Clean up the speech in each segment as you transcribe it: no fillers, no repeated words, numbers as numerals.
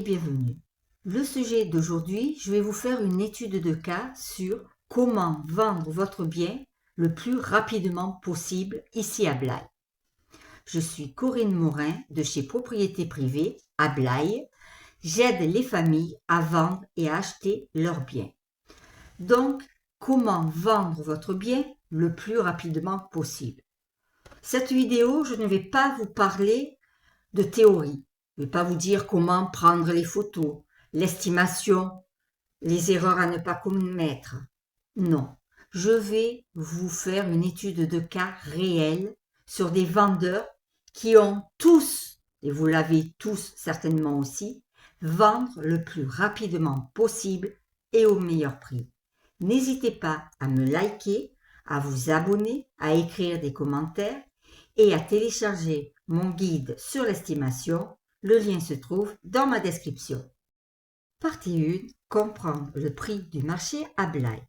et bienvenue. Le sujet d'aujourd'hui, je vais vous faire une étude de cas sur comment vendre votre bien le plus rapidement possible ici à Blaye. Je suis Corinne Morin de chez Propriété Privée à Blaye. J'aide les familles à vendre et à acheter leurs biens. Donc, comment vendre votre bien le plus rapidement possible? Cette vidéo, je ne vais pas vous parler de théorie. Je ne vais pas vous dire comment prendre les photos, l'estimation, les erreurs à ne pas commettre. Non, je vais vous faire une étude de cas réelle sur des vendeurs qui ont tous, et vous l'avez tous certainement aussi, vendre le plus rapidement possible et au meilleur prix. N'hésitez pas à me liker, à vous abonner, à écrire des commentaires et à télécharger mon guide sur l'estimation. Le lien se trouve dans ma description. Partie 1. Comprendre le prix du marché à Blaye.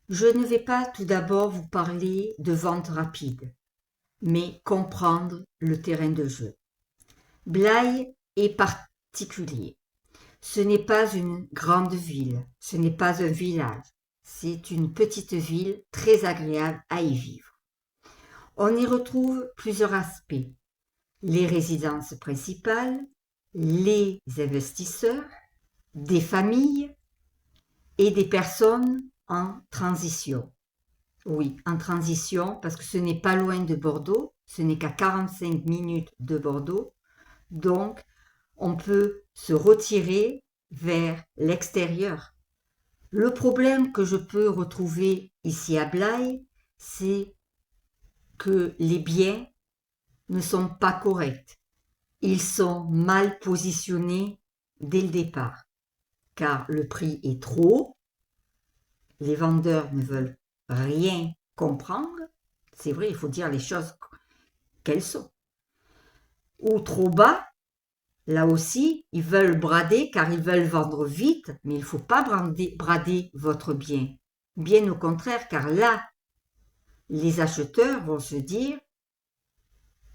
Je ne vais pas tout d'abord vous parler de vente rapide, mais comprendre le terrain de jeu. Blaye est particulier. Ce n'est pas une grande ville, ce n'est pas un village, c'est une petite ville très agréable à y vivre. On y retrouve plusieurs aspects. Les résidences principales, les investisseurs, des familles et des personnes en transition. Oui, en transition parce que ce n'est pas loin de Bordeaux, ce n'est qu'à 45 minutes de Bordeaux. Donc, on peut se retirer vers l'extérieur. Le problème que je peux retrouver ici à Blaye, c'est que les biens ne sont pas corrects. Ils sont mal positionnés dès le départ, car le prix est trop haut, les vendeurs ne veulent rien comprendre, c'est vrai, il faut dire les choses qu'elles sont. Ou trop bas, là aussi, ils veulent brader car ils veulent vendre vite, mais il ne faut pas brader votre bien. Bien au contraire, car là, les acheteurs vont se dire «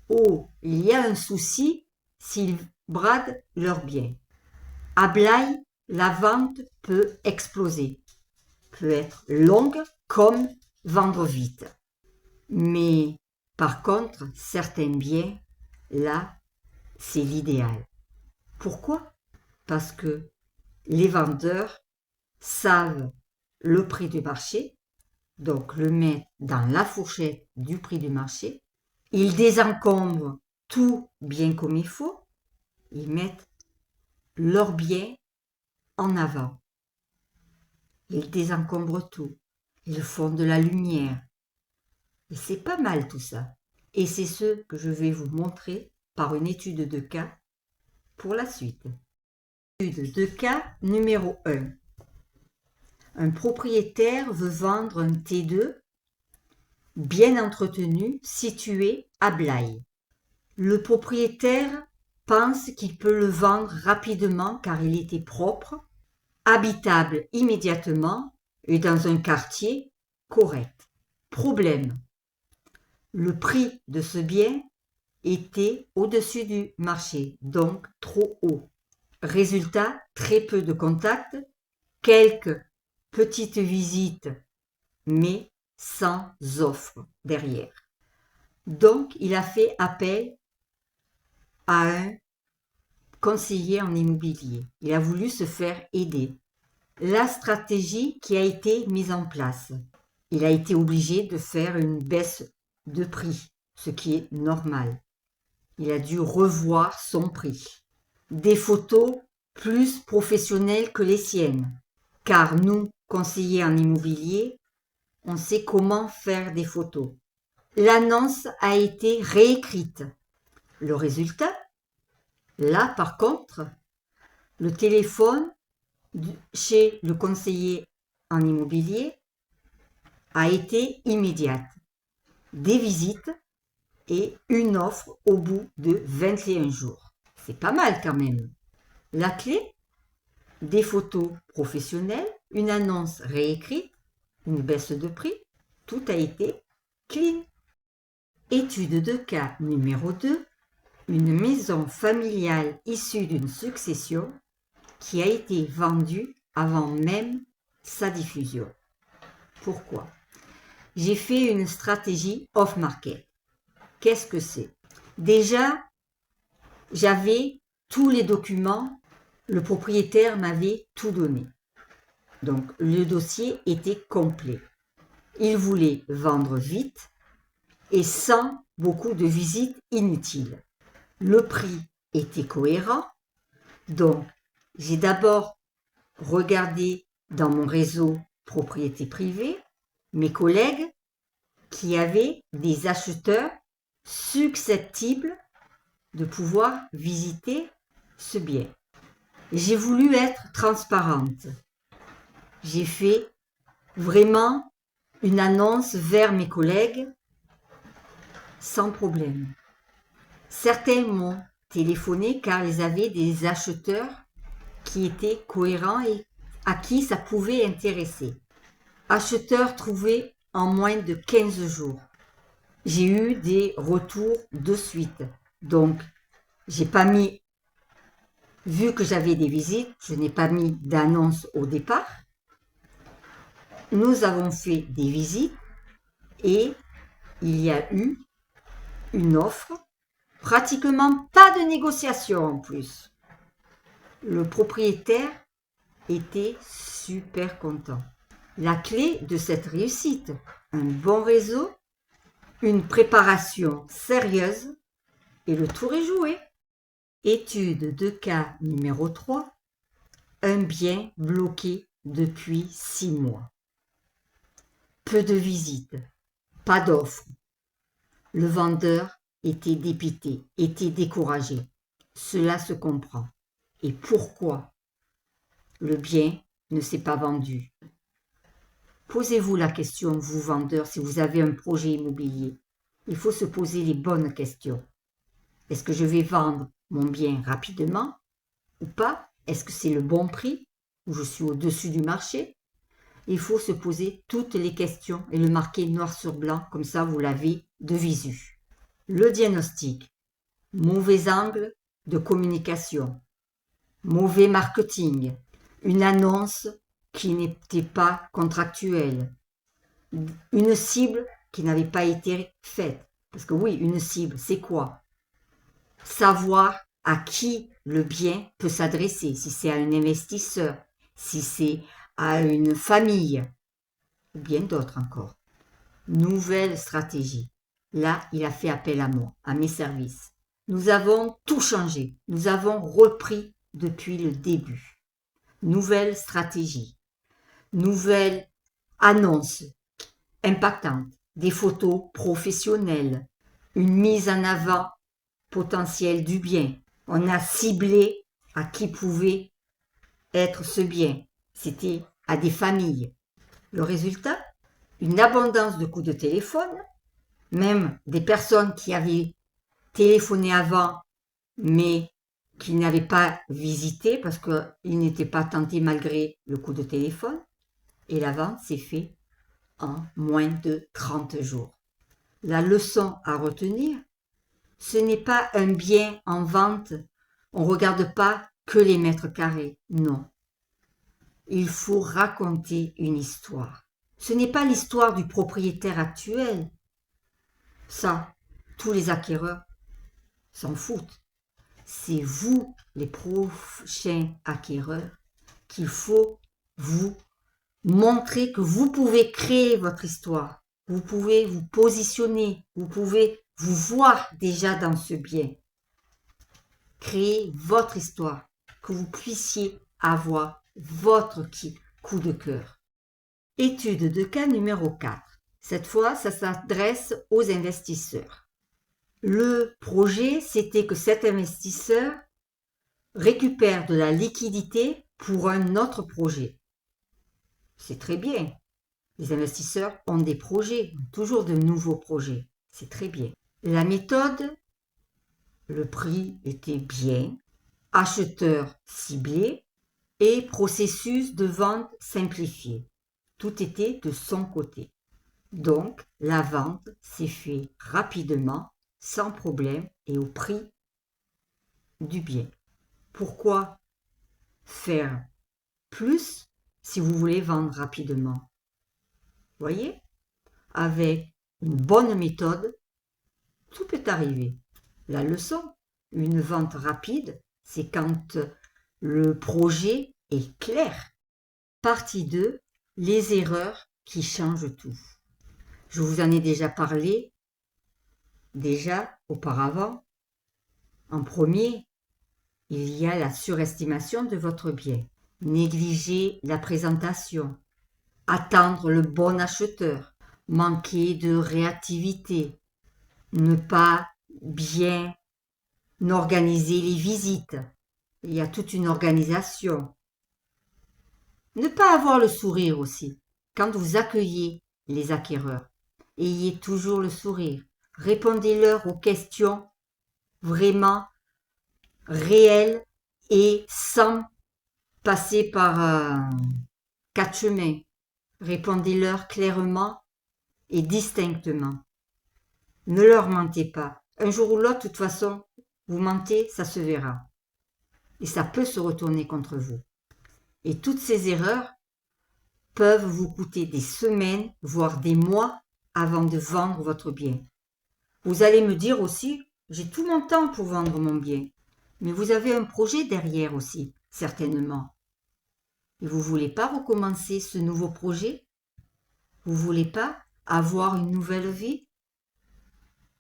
Oh, il y a un souci s'ils bradent leurs biens. » À Blaye, la vente peut exploser, peut être longue comme vendre vite. Mais par contre, certains biens, là, c'est l'idéal. Pourquoi? Parce que les vendeurs savent le prix du marché, donc le mettent dans la fourchette du prix du marché. Ils désencombrent tout bien comme il faut. Ils mettent leurs biens en avant. Ils désencombrent tout. Ils font de la lumière. Et c'est pas mal tout ça. Et c'est ce que je vais vous montrer par une étude de cas pour la suite. Étude de cas numéro 1. Un propriétaire veut vendre un T2 bien entretenu situé à Blaye. Le propriétaire pense qu'il peut le vendre rapidement car il était propre, habitable immédiatement et dans un quartier correct. Problème. Le prix de ce bien était au-dessus du marché, donc trop haut. Résultat, très peu de contacts, quelques petites visites, mais sans offre derrière. Donc, il a fait appel à un conseiller en immobilier. Il a voulu se faire aider. La stratégie qui a été mise en place, il a été obligé de faire une baisse de prix, ce qui est normal. Il a dû revoir son prix. Des photos plus professionnelles que les siennes, car nous, conseillers en immobilier, on sait comment faire des photos. L'annonce a été réécrite. Le résultat, là par contre, le téléphone chez le conseiller en immobilier a été immédiate. Des visites et une offre au bout de 21 jours. C'est pas mal quand même. La clé, des photos professionnelles, une annonce réécrite, une baisse de prix, tout a été clean. Étude de cas numéro 2. Une maison familiale issue d'une succession qui a été vendu avant même sa diffusion. Pourquoi? J'ai fait une stratégie off-market. Qu'est-ce que c'est? Déjà, j'avais tous les documents, le propriétaire m'avait tout donné. Donc, le dossier était complet. Il voulait vendre vite et sans beaucoup de visites inutiles. Le prix était cohérent. Donc, j'ai d'abord regardé dans mon réseau propriété privée mes collègues qui avaient des acheteurs susceptibles de pouvoir visiter ce bien. J'ai voulu être transparente. J'ai fait vraiment une annonce vers mes collègues sans problème. Certains m'ont téléphoné car ils avaient des acheteurs qui étaient cohérents et à qui ça pouvait intéresser. Acheteurs trouvés en moins de 15 jours. J'ai eu des retours de suite. Donc, j'ai pas mis, vu que j'avais des visites, je n'ai pas mis d'annonce au départ. Nous avons fait des visites et il y a eu une offre, pratiquement pas de négociation en plus. Le propriétaire était super content. La clé de cette réussite, un bon réseau, une préparation sérieuse et le tour est joué. Étude de cas numéro 3, un bien bloqué depuis 6 mois. Peu de visites, pas d'offres. Le vendeur était dépité, était découragé. Cela se comprend. Et pourquoi le bien ne s'est pas vendu? Posez-vous la question, vous vendeurs, si vous avez un projet immobilier. Il faut se poser les bonnes questions. Est-ce que je vais vendre mon bien rapidement ou pas? Est-ce que c'est le bon prix ou je suis au-dessus du marché? Il faut se poser toutes les questions et le marquer noir sur blanc, comme ça vous l'avez de visu. Le diagnostic. Mauvais angle de communication. Mauvais marketing. Une annonce qui n'était pas contractuelle. Une cible qui n'avait pas été faite. Parce que oui, une cible, c'est quoi? Savoir à qui le bien peut s'adresser, si c'est à un investisseur, si c'est à une famille, ou bien d'autres encore. Nouvelle stratégie. Là, il a fait appel à moi, à mes services. Nous avons tout changé. Nous avons repris depuis le début. Nouvelle stratégie. Nouvelle annonce impactante. Des photos professionnelles. Une mise en avant potentielle du bien. On a ciblé à qui pouvait être ce bien. C'était à des familles. Le résultat? Une abondance de coups de téléphone, même des personnes qui avaient téléphoné avant, mais qui n'avaient pas visité parce qu'ils n'étaient pas tentés malgré le coup de téléphone. Et la vente s'est faite en moins de 30 jours. La leçon à retenir, ce n'est pas un bien en vente. On ne regarde pas que les mètres carrés. Non. Il faut raconter une histoire. Ce n'est pas l'histoire du propriétaire actuel. Ça, tous les acquéreurs s'en foutent. C'est vous, les prochains acquéreurs, qu'il faut vous montrer que vous pouvez créer votre histoire. Vous pouvez vous positionner. Vous pouvez vous voir déjà dans ce bien. Créer votre histoire. Que vous puissiez avoir votre coup de cœur. Étude de cas numéro 4. Cette fois, ça s'adresse aux investisseurs. Le projet, c'était que cet investisseur récupère de la liquidité pour un autre projet. C'est très bien. Les investisseurs ont des projets, toujours de nouveaux projets. C'est très bien. La méthode, le prix était bien, acheteur ciblé et processus de vente simplifié. Tout était de son côté. Donc, la vente s'est faite rapidement, sans problème et au prix du bien. Pourquoi faire plus si vous voulez vendre rapidement. Voyez? Avec une bonne méthode, tout peut arriver. La leçon, une vente rapide, c'est quand le projet est clair. Partie 2, les erreurs qui changent tout. Je vous en ai déjà parlé, auparavant. En premier, il y a la surestimation de votre bien. Négliger la présentation. Attendre le bon acheteur. Manquer de réactivité. Ne pas bien organiser les visites. Il y a toute une organisation. Ne pas avoir le sourire aussi. Quand vous accueillez les acquéreurs, ayez toujours le sourire. Répondez-leur aux questions vraiment réelles et sans passer par quatre chemins. Répondez-leur clairement et distinctement. Ne leur mentez pas. Un jour ou l'autre, de toute façon, vous mentez, ça se verra. Et ça peut se retourner contre vous. Et toutes ces erreurs peuvent vous coûter des semaines, voire des mois avant de vendre votre bien. Vous allez me dire aussi, j'ai tout mon temps pour vendre mon bien. Mais vous avez un projet derrière aussi, certainement. Et vous ne voulez pas recommencer ce nouveau projet? Vous ne voulez pas avoir une nouvelle vie?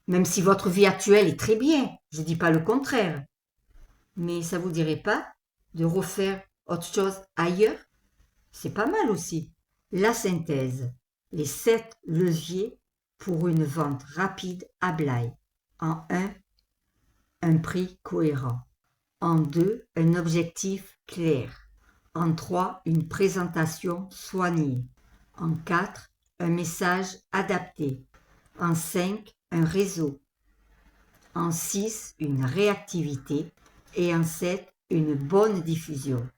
Même si votre vie actuelle est très bien, je ne dis pas le contraire. Mais ça ne vous dirait pas de refaire autre chose ailleurs? C'est pas mal aussi. La synthèse. Les 7 leviers pour une vente rapide à Blaye. En 1, un prix cohérent. En 2, un objectif clair. En 3, une présentation soignée. En 4, un message adapté. En 5, un réseau. En 6, une réactivité. Et en 7, une bonne diffusion.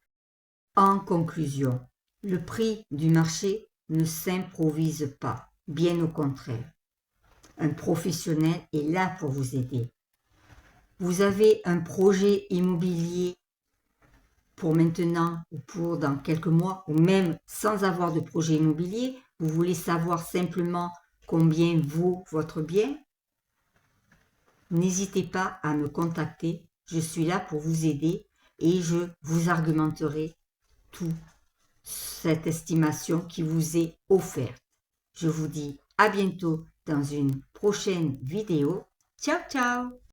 En conclusion, le prix du marché ne s'improvise pas, bien au contraire. Un professionnel est là pour vous aider. Vous avez un projet immobilier pour maintenant ou pour dans quelques mois, ou même sans avoir de projet immobilier, vous voulez savoir simplement combien vaut votre bien? N'hésitez pas à me contacter, je suis là pour vous aider et je vous argumenterai tout cette estimation qui vous est offerte. Je vous dis à bientôt dans une prochaine vidéo. Ciao, ciao!